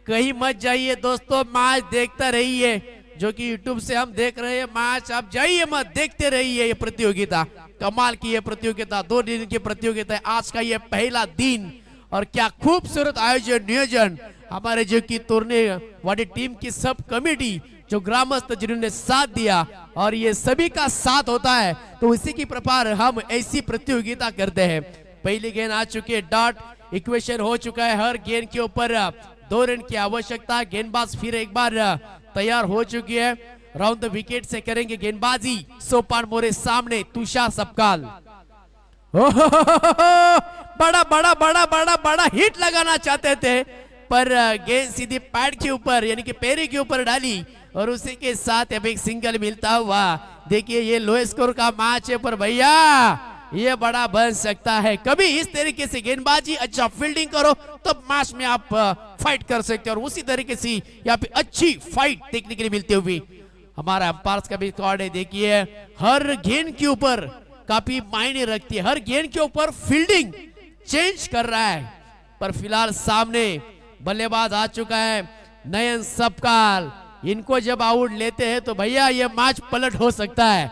कहीं मत जाइए दोस्तों, मैच देखता रहिए, जो कि YouTube से हम देख रहे हैं मैच, आप जाइए मत, देखते रहिए। ये प्रतियोगिता कमाल की, ये प्रतियोगिता 2 दिन की प्रतियोगिता है, आज का ये पहला दिन और क्या खूबसूरत आयोजन नियोजन हमारे जो की तोड़ने वाली टीम की सब कमेटी, जो ग्रामस्थ जिन्होंने साथ दिया, और ये सभी का साथ होता है तो इसी की प्रकार हम ऐसी प्रतियोगिता करते हैं। पहली गेंद आ चुकी है, डॉट इक्वेशन हो चुका है, हर गेंद के ऊपर 2 रन की आवश्यकता। गेंदबाज फिर एक बार तैयार हो चुकी है, राउंड द विकेट से करेंगे गेंदबाजी। सोपान मोरे सामने तुषार सपकाल, बड़ा बड़ा बड़ा बड़ा बड़ा हिट लगाना चाहते थे पर गेंद सीधी पैड के ऊपर यानी कि पैरी के ऊपर डाली और उसी के साथ अब एक सिंगल मिलता हुआ। देखिए ये लो स्कोर का मैच है पर भैया ये बड़ा बन सकता है। कभी इस तरीके से गेंदबाजी, अच्छा फील्डिंग करो तो मैच में आप फाइट कर सकते हो और उसी तरीके से यहाँ पे अच्छी फाइट देखने के लिए मिलती हुई। हमारा अंपायर का भी रिकॉर्ड है, देखिए हर गेंद के ऊपर काफी मायने रखती है, हर गेंद के ऊपर फील्डिंग चेंज कर रहा है। पर फिलहाल सामने बल्लेबाज आ चुका है नयन सपकाल, इनको जब आउट लेते हैं तो भैया ये मैच पलट हो सकता है।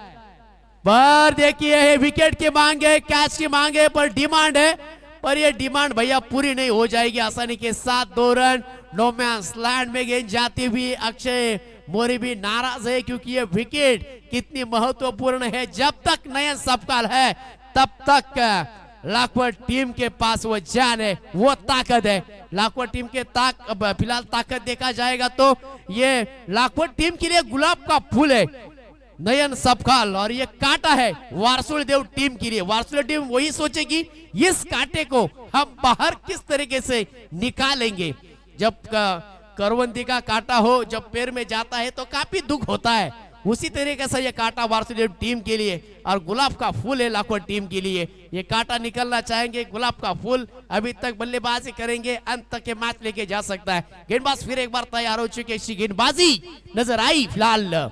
पर देखिए विकेट की मांग है, कैच की मांग है, पर डिमांड है, पर ये डिमांड भैया पूरी नहीं हो जाएगी आसानी के साथ। 2 रन नो मैंस लैंड में गेंद जाती हुई अक्षय मोरे भी नाराज है क्योंकि ये विकेट कितनी महत्वपूर्ण है। जब तक नयन सपकाल है तब तक लाखवट टीम के पास वो जान है, वो ताकत है। लाखवट टीम के फिलहाल ताकत देखा जाएगा तो ये लाखवट टीम के लिए गुलाब का फूल है नयन सपकाल और ये कांटा है वारसुदेव टीम के लिए। वारसुदेव टीम वही सोचेगी इस कांटे को हम बाहर किस तरीके से निकालेंगे। जब करवंदी का कांटा हो जब पैर में जाता है तो काफी दुख होता है, उसी तरीके से ये कांटा वारसुदेव टीम के लिए और गुलाब का फूल है लाखवट टीम के लिए। ये कांटा निकलना चाहेंगे, गुलाब का फूल अभी तक बल्लेबाजी करेंगे, अंत तक के मैच लेके जा सकता है। गेंदबाज फिर एक बार तैयार हो चुके, गेंदबाजी नजर आई फिलहाल।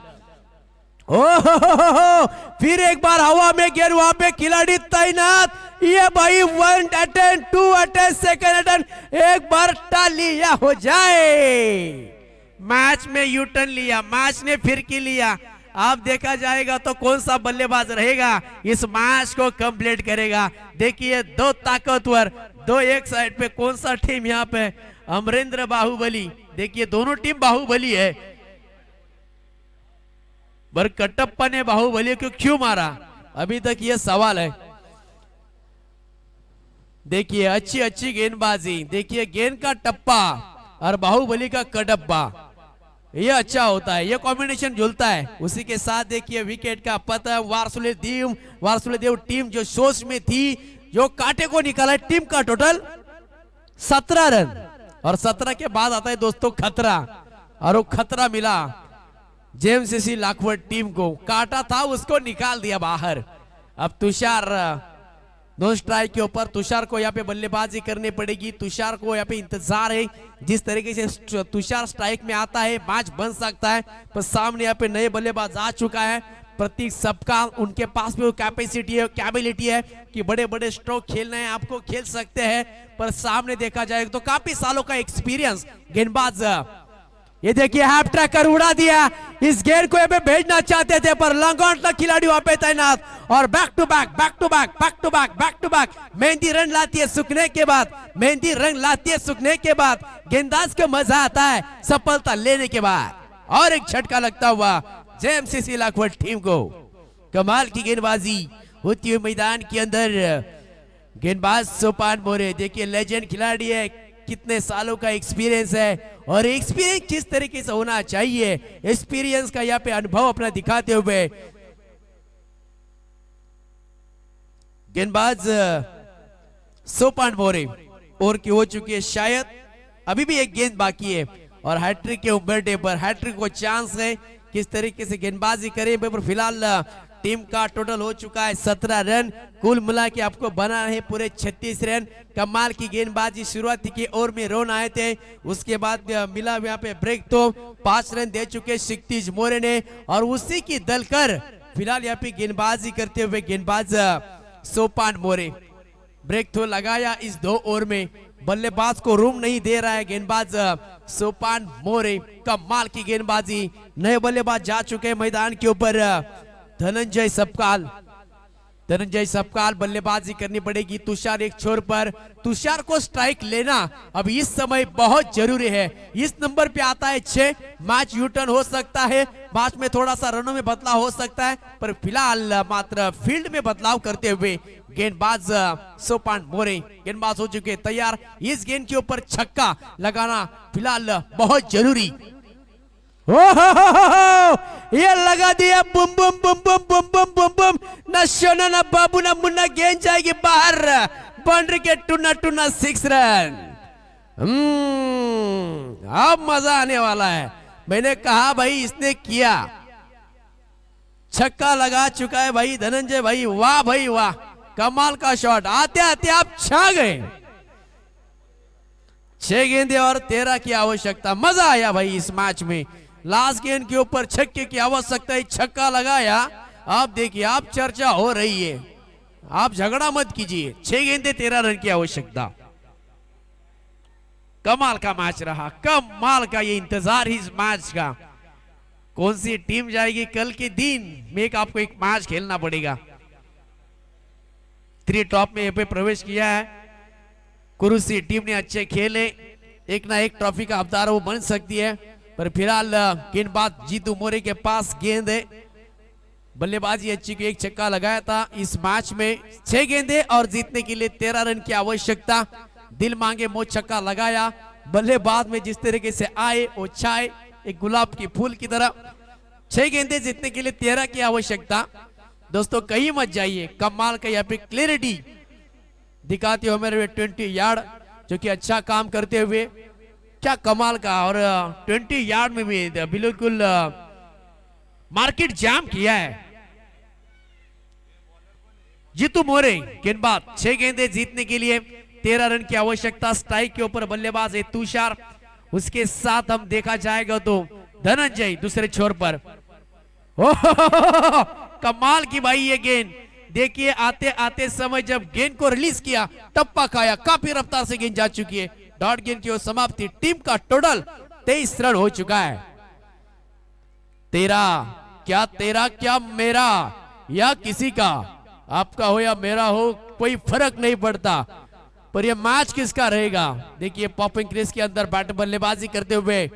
फिर एक बार हवा में गेंद, वहां पे खिलाड़ी तैनात, ये भाई 1 अटेम्प्ट 2 अटेम्प्ट सेकंड अटेम्प्ट, एक बार टालिया हो जाए। मैच में यू टर्न लिया, मैच ने फिरकी लिया। अब देखा जाएगा तो कौन सा बल्लेबाज रहेगा इस मैच को कंप्लीट करेगा। देखिए 2 ताकतवर, 2 एक साइड पे, कौन सा टीम यहाँ पे अमरेंद्र बाहुबली, देखिए दोनों टीम बाहुबली है। बर कटप्पा ने बाहुबली को क्यों मारा अभी तक ये सवाल है। देखिए अच्छी अच्छी गेंदबाजी, देखिए गेंद का टप्पा और बाहुबली का कटप्पा, ये अच्छा होता है, ये कॉम्बिनेशन झूलता है। उसी के साथ देखिए विकेट का पतन, वारसुदेव टीम जो सोच में थी, जो कांटे को निकाला, टीम का टोटल 17 रन और 17 के बाद आता है दोस्तों खतरा, और वो खतरा मिला जेएमसीसी लाखवट टीम को। काटा था उसको निकाल दिया बाहर। अब तुषार 2 स्ट्राइक के ऊपर, तुषार को यहाँ पे बल्लेबाजी करनी पड़ेगी। तुषार को यहाँ पे इंतजार है, जिस तरीके से तुषार स्ट्राइक में आता है मैच बन सकता है। पर सामने यहाँ पे नए बल्लेबाज आ चुका है, प्रतीक सबका उनके पास भी वो कैपेसिटी है, कैपेबिलिटी है कि बड़े बड़े स्ट्रोक खेलना है आपको खेल सकते हैं, पर सामने देखा जाए तो काफी सालों का एक्सपीरियंस गेंदबाज। ये देखिए हैप ट्रैकर उड़ा दिया, इस गेंद को यहाँ पे भेजना चाहते थे पर लॉन्ग ऑन तक खिलाड़ी वहां पे तैनात, और back to back back to back back to back back to back मेहंदी रंग लाती है सूखने के बाद, मेहंदी रंग लाती है सूखने के बाद, गेंदबाज को मजा आता है सफलता लेने के बाद, और एक झटका लगता हुआ जेएमसीसी लाखवट टीम को। कमाल की गेंदबाजी होती हुई मैदान के अंदर, गेंदबाज सोपान मोरे देखिए लेजेंड खिलाड़ी है, कितने सालों का एक्सपीरियंस है, और एक्सपीरियंस किस तरीके से होना चाहिए, एक्सपीरियंस का यहाँ पे अनुभव अपना दिखाते हुए गेंदबाज सोपान मोरे और की हो चुकी है, शायद अभी भी एक गेंद बाकी है, और हैट्रिक के उम्बरटे पर हैट्रिक को चांस है, किस तरीके से गेंदबाजी करे, पर फिलहाल टीम का टोटल हो चुका है 17 रन, कुल मिला के आपको बना है पूरे 36 रन। कमाल की गेंदबाजी शुरुआती की ओवर में रन आए थे, उसके बाद मिला यहाँ पे ब्रेक, तो 5 रन दे चुके क्षितिज मोरे ने, और उसी की दलकर फिलहाल यहाँ पे गेंदबाजी करते हुए गेंदबाज सोपान मोरे ब्रेक थ्रो लगाया इस 2 ओवर में, बल्लेबाज को रूम नहीं दे रहा है गेंदबाज सोपान मोरे। कमाल की गेंदबाजी, नए बल्लेबाज जा चुके हैं मैदान के ऊपर, धनंजय सबकाल, धनंजय सबकाल बल्लेबाजी करनी पड़ेगी तुषार एक छोर पर, तुषार को स्ट्राइक लेना अब इस समय बहुत जरूरी है, इस नंबर पे आता है 6, मैच यू टर्न हो सकता है, मैच में थोड़ा सा रनों में बदलाव हो सकता है, पर फिलहाल मात्र फील्ड में बदलाव करते हुए गेंदबाज सोपान मोरे, गेंदबाज हो चुके तैयार, इस गेंद के ऊपर छक्का लगाना फिलहाल बहुत जरूरी। ये लगा दिया बुम बुम बुम बुम बुम बुम बुम बुम, न सोना न बाबू न मुन्ना, गेंद जाएगी बाहर, बाउंड्री के टूना टूना 6 रन। अब मजा आने वाला है, मैंने कहा भाई इसने किया, छक्का लगा चुका है भाई धनंजय भाई, वाह भाई वाह, कमाल का शॉट, आते आते आप छा गए, 6 गेंदे और 13 की आवश्यकता, मजा आया भाई इस मैच में, लास्ट गेंद के ऊपर छक्के की आवश्यकता है, छक्का लगाया, आप देखिए आप चर्चा हो रही है, आप झगड़ा मत कीजिए, 6 गेंदे 13 रन की आवश्यकता। कमाल का मैच रहा, कमाल का ये इंतजार इस मैच का, कौन सी टीम जाएगी कल के दिन में, एक आपको एक मैच खेलना पड़ेगा। 3 टॉप में यहाँ पे प्रवेश किया है, कुरुसी टीम ने अच्छे खेले, एक ना एक ट्रॉफी का हकदार वो बन सकती है, पर फिलहाल गेंदबाज जीतू मोरे के पास गेंद है, बल्लेबाजी अच्छी की, एक छक्का लगाया था इस मैच में, 6 गेंदे और जीतने के लिए 13 रन की आवश्यकता, दिल मांगे मो छक्का लगाया, बल्लेबाज में जिस तरीके से आए वो छाए एक गुलाब की फूल की तरह, 6 गेंदे जीतने के लिए 13 की आवश्यकता। दोस्तों कहीं मत जाइए, कमाल का यहाँ पे क्लियरिटी दिखाते हुए मेरे 20 यार्ड, जो कि अच्छा काम करते हुए, क्या कमाल का, और 20 यार्ड में भी बिल्कुल मार्केट जाम किया है जीतू मोरे, गेंदबाज 6 गेंदे जीतने के लिए 13 रन की आवश्यकता, स्ट्राइक के ऊपर बल्लेबाज है तुषार, उसके साथ हम देखा जाएगा तो धनंजय दूसरे छोर पर, कमाल की भाई ये गेंद, देखिए आते आते समय जब गेंद को रिलीज किया टप्पा खाया, काफी रफ्तार से गेंद जा चुकी है, डॉट गेंद की ओर समाप्ति, टीम का टोटल 23 रन हो चुका है। 13 क्या मेरा या किसी का, आपका हो या मेरा हो कोई फर्क नहीं पड़ता, पर यह मैच किसका रहेगा। देखिए पॉपिंग क्रीज के अंदर बैट बल्लेबाजी करते हुए,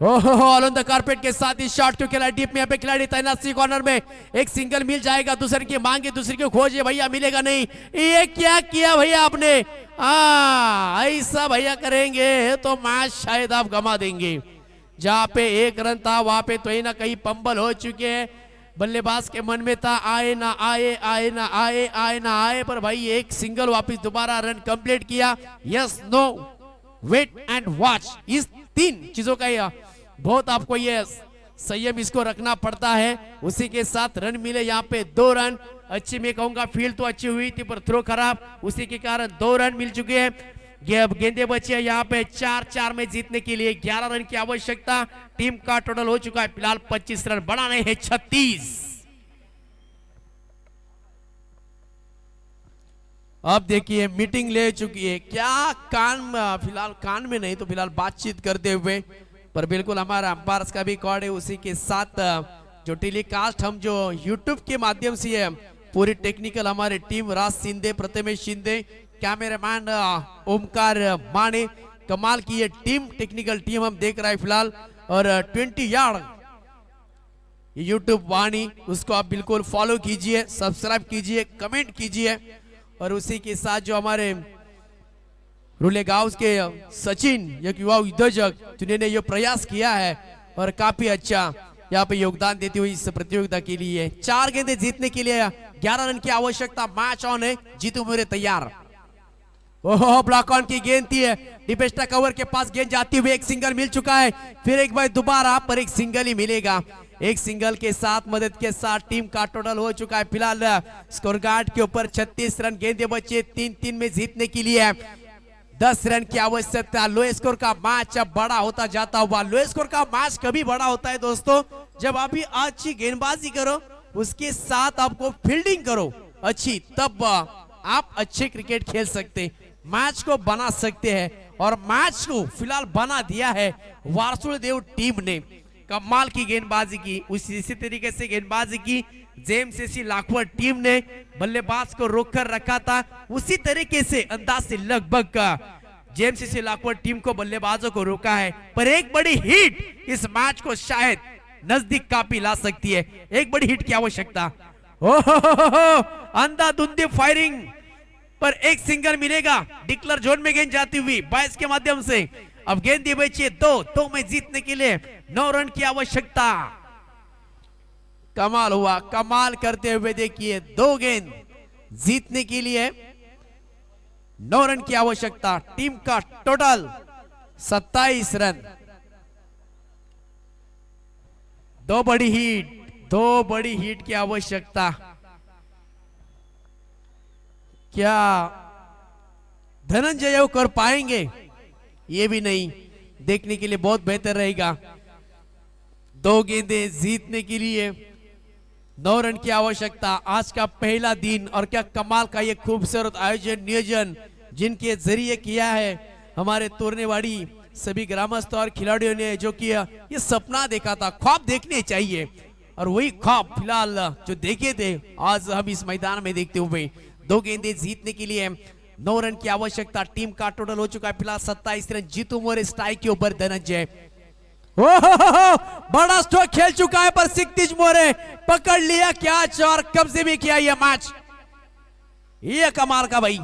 ओहो ऑल ऑन द कारपेट के साथ ही शॉट को खिलाड़ी डीप में, यहाँ पे खिलाड़ी तैनात सी कॉर्नर में, एक सिंगल मिल जाएगा, दूसरे की मांगे दूसरे की खोजे, भैया मिलेगा नहीं, ये क्या किया भैया आपने, ऐसा भैया करेंगे तो मैच शायद आप गमा देंगे। जहां पे 1 रन था वहां पे तो ही ना कहीं पंबल हो चुके हैं, बल्लेबाज के मन में था आए ना आए, आए ना आए, आए ना आए, पर भाई एक सिंगल वापस दोबारा रन कंप्लीट किया, yes no wait and watch, इस 3 चीजों का बहुत आपको ये संयम इसको रखना पड़ता है, उसी के साथ रन मिले यहाँ पे 2 रन, अच्छी मैं कहूंगा फील्ड तो अच्छी हुई थी पर थ्रो खराब, उसी के कारण 2 रन मिल चुके हैं, गेंदे बचे यहाँ पे 4 में जीतने के लिए 11 रन की आवश्यकता, टीम का टोटल हो चुका है फिलहाल 25 रन, बनाने हैं 36। अब देखिए मीटिंग ले चुकी है, क्या फिलहाल कान में नहीं तो फिलहाल बातचीत करते हुए, पर बिल्कुल हमारा अंपायर्स का भी कॉर्ड है। उसी के साथ जो टेलीकास्ट हम जो यूट्यूब के माध्यम से है, पूरी टेक्निकल हमारे टीम राज शिंदे, प्रथमेश शिंदे, कैमरामैन ओमकार माने, कमाल की ये टीम, टेक्निकल टीम हम देख रहे हैं फिलहाल। और 20 यार्ड यूट्यूब वाणी, उसको आप बिल्कुल फॉलो कीजिए, सब्सक्राइब कीजिए, कमेंट कीजिए। और उसी के साथ जो हमारे रुलेगांव के सचिन, एक युवा उद्योजक, जिन्होंने ये प्रयास किया है और काफी अच्छा यहाँ पे योगदान देते हुए इस प्रतियोगिता के लिए। 4 गेंदें जीतने के लिए 11 रन की आवश्यकता, मैच ऑन है, जीतू मोरे तैयार। ओहो, ब्लॉक ऑन की गेंद थी, डिपेस्टा कवर के पास गेंद जाती हुई एक सिंगल मिल चुका है, फिर एक बार दोबारा पर एक सिंगल ही मिलेगा। एक सिंगल के साथ मदद के साथ टीम का टोटल हो चुका है फिलहाल स्कोर कार्ड के ऊपर 36 रन। गेंदे बचे 3-3 में जीतने के लिए 10 रन की आवश्यकता। लो स्कोर का मैच अब बड़ा होता जाता हुआ। लो स्कोर का मैच कभी बड़ा होता है दोस्तों, जब आप भी अच्छी गेंदबाजी करो, उसके साथ आपको फील्डिंग करो अच्छी, तब आप अच्छे क्रिकेट खेल सकते, मैच को बना सकते हैं। और मैच को फिलहाल बना दिया है वारसुल देव टीम ने, कमाल की गेंदबाजी की। इसी तरीके से गेंदबाजी की जेएमसीसी लाखवट टीम ने, बल्लेबाज को रोककर रखा था, उसी तरीके से अंदाज से लगभग जेएमसीसी लाखवट टीम को बल्लेबाजों को रोका है। पर एक बड़ी हिट इस मैच को शायद नजदीक काफी ला सकती है, एक बड़ी हिट की आवश्यकता। ओहो, अंधाधुंधी फायरिंग पर एक सिंगल मिलेगा। डिक्लेयर जोन में गेंद जाती हुई 22 के माध्यम से। अब गेंद बची 2 में जीतने के लिए 9 रन की आवश्यकता। कमाल हुआ, कमाल करते हुए देखिए 2 गेंद जीतने के लिए 9 रन की आवश्यकता। टीम का टोटल 27 रन। 2 बड़ी हिट की आवश्यकता। क्या धनंजय कर पाएंगे? ये भी नहीं, देखने के लिए बहुत बेहतर रहेगा। 2 गेंदें जीतने के लिए 9 रन की आवश्यकता। आज का पहला दिन, और क्या कमाल का ये खूबसूरत आयोजन नियोजन जिनके जरिए किया है हमारे तोरनेवाड़ी सभी ग्रामस्थ और खिलाड़ियों ने, जो कि ये सपना देखा था, ख्वाब देखने चाहिए, और वही ख्वाब फिलहाल जो देखे थे आज हम इस मैदान में देखते हुए। 2 गेंदें जीतने के लिए 9 रन की आवश्यकता। टीम का टोटल हो चुका है फिलहाल 27 रन। जीतू मोरे स्ट्राइक के ऊपर धनंजय, बड़ा स्ट्रोक खेल चुका है, पर सिक्तिज मोरे पकड़ लिया कैच और कब्जे में किया यह मैच। ये कमाल का भाई,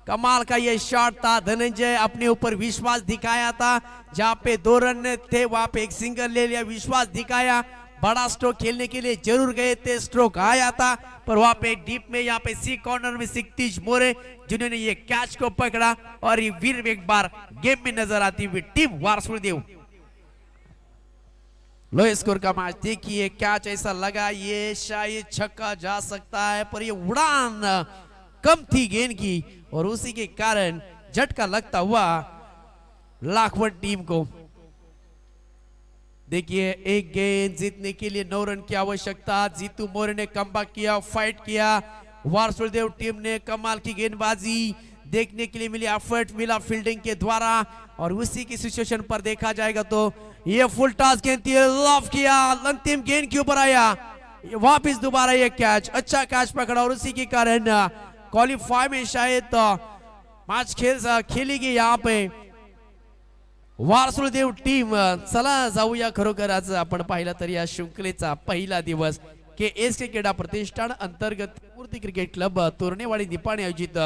कमाल का ये शॉट था। धनंजय अपने ऊपर विश्वास दिखाया था, जहां पे 2 रन थे वहां पे एक सिंगल ले लिया, विश्वास दिखाया। बड़ा स्ट्रोक खेलने के लिए जरूर गए थे, स्ट्रोक आया था, पर वहां पे डीप में यहाँ पे सी कॉर्नर में सिक्तिज मोरे जिन्होंने ये कैच को पकड़ा, और ये वीर एक बार गेम में नजर आती हुई टीम वारसुदेव। लो स्कोर का मैच देखिए, कैच ऐसा लगा ये शायद छक्का जा सकता है, पर ये उड़ान कम थी गेंद की, और उसी के कारण झटका लगता हुआ लाखवट टीम को। देखिए एक गेंद जीतने के लिए 9 रन की आवश्यकता। जीतू मोरे ने कमबैक किया, फाइट किया। वारसुदेव टीम ने कमाल की गेंदबाजी देखने के लिए मिली, एफर्ट मिला फील्डिंग के द्वारा, और उसी की सिचुएशन पर देखा जाएगा तो ये फुल टॉस गेंद थी, लॉफ किया, अंतिम गेंद के ऊपर आया, वापिस दोबारा ये कैच, अच्छा कैच पकड़ा, और उसी के कारण क्वालिफाई में शायद मैच खेलेगी यहाँ पे वारसुदेव टीम। चला जाऊया, खरोखर आज आपण पाहिला तर या शृंखलेचा पहिला दिवस के एस क्रीडा प्रतिष्ठान अंतर्गत मूर्ती क्रिकेट क्लब तोरणेवाडी निपाणी आयोजित